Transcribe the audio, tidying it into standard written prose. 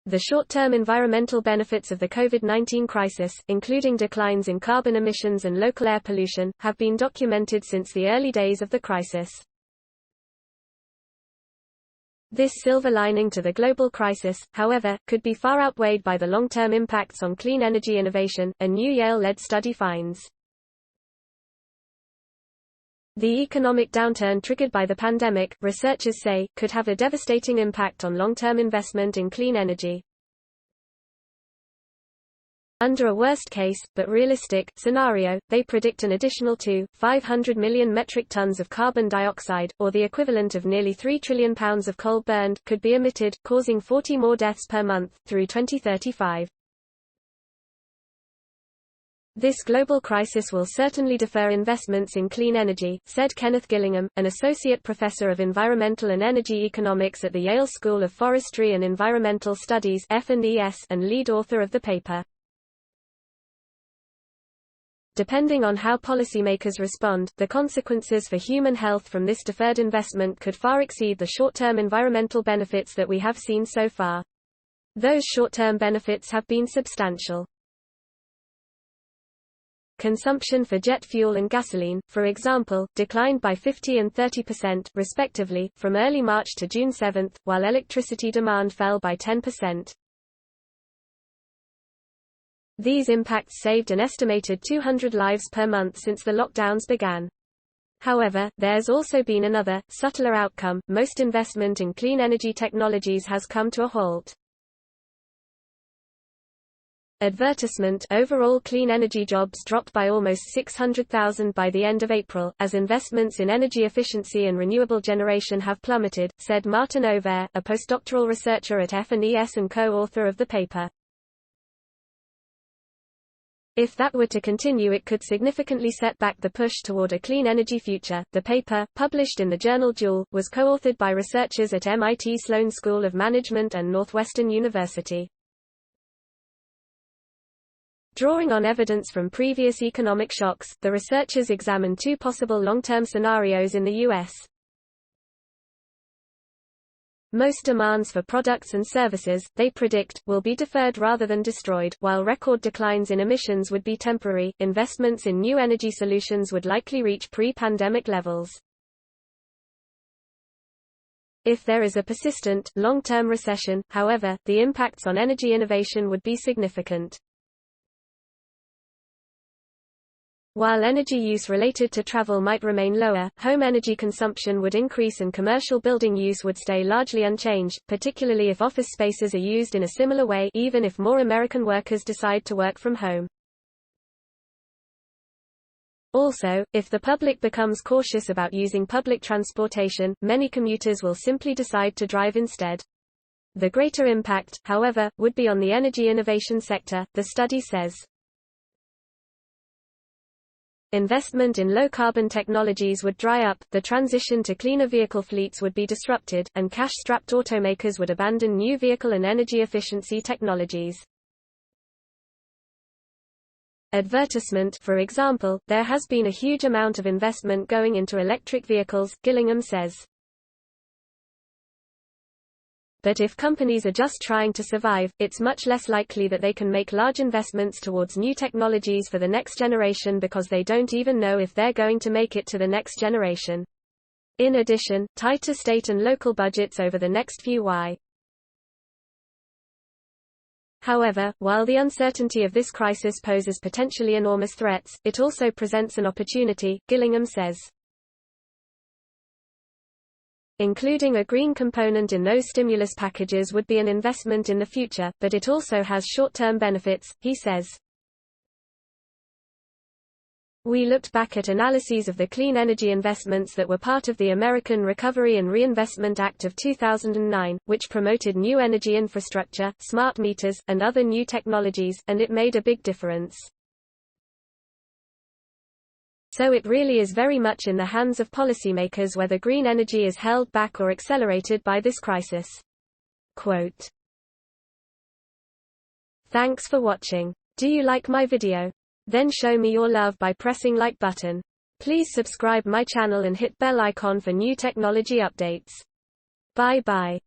The short-term environmental benefits of the COVID-19 crisis, including declines in carbon emissions and local air pollution, have been documented since the early days of the crisis. This silver lining to the global crisis, however, could be far outweighed by the long-term impacts on clean energy innovation, a new Yale-led study finds. The economic downturn triggered by the pandemic, researchers say, could have a devastating impact on long-term investment in clean energy. Under a worst-case, but realistic, scenario, they predict an additional 500 million metric tons of carbon dioxide, or the equivalent of nearly 3 trillion pounds of coal burned, could be emitted, causing 40 more deaths per month, through 2035. This global crisis will certainly defer investments in clean energy, said Kenneth Gillingham, an associate professor of environmental and energy economics at the Yale School of Forestry and Environmental Studies (F&ES) and lead author of the paper. Depending on how policymakers respond, the consequences for human health from this deferred investment could far exceed the short-term environmental benefits that we have seen so far. Those short-term benefits have been substantial. Consumption for jet fuel and gasoline, for example, declined by 50% and 30%, respectively, from early March to June 7, while electricity demand fell by 10%. These impacts saved an estimated 200 lives per month since the lockdowns began. However, there's also been another, subtler outcome: most investment in clean energy technologies has come to a halt. Advertisement: overall clean energy jobs dropped by almost 600,000 by the end of April, as investments in energy efficiency and renewable generation have plummeted, said Marten Ovaere, a postdoctoral researcher at F&ES and co-author of the paper. If that were to continue, it could significantly set back the push toward a clean energy future. The paper, published in the journal Joule, was co-authored by researchers at MIT Sloan School of Management and Northwestern University. Drawing on evidence from previous economic shocks, the researchers examined two possible long-term scenarios in the U.S. Most demands for products and services, they predict, will be deferred rather than destroyed, while record declines in emissions would be temporary. Investments in new energy solutions would likely reach pre-pandemic levels. If there is a persistent, long-term recession, however, the impacts on energy innovation would be significant. While energy use related to travel might remain lower, home energy consumption would increase and commercial building use would stay largely unchanged, particularly if office spaces are used in a similar way, even if more American workers decide to work from home. Also, if the public becomes cautious about using public transportation, many commuters will simply decide to drive instead. The greater impact, however, would be on the energy innovation sector, the study says. Investment in low-carbon technologies would dry up, the transition to cleaner vehicle fleets would be disrupted, and cash-strapped automakers would abandon new vehicle and energy efficiency technologies. Advertisement: for example, there has been a huge amount of investment going into electric vehicles, Gillingham says. But if companies are just trying to survive, it's much less likely that they can make large investments towards new technologies for the next generation because they don't even know if they're going to make it to the next generation. In addition, tighter state and local budgets over the next few years. However, while the uncertainty of this crisis poses potentially enormous threats, it also presents an opportunity, Gillingham says. Including a green component in those stimulus packages would be an investment in the future, but it also has short-term benefits, he says. We looked back at analyses of the clean energy investments that were part of the American Recovery and Reinvestment Act of 2009, which promoted new energy infrastructure, smart meters, and other new technologies, and it made a big difference. So it really is very much in the hands of policymakers whether green energy is held back or accelerated by this crisis. Quote. Thanks for watching. Do you like my video? Then show me your love by pressing like button. Please subscribe my channel and hit bell icon for new technology updates. Bye bye.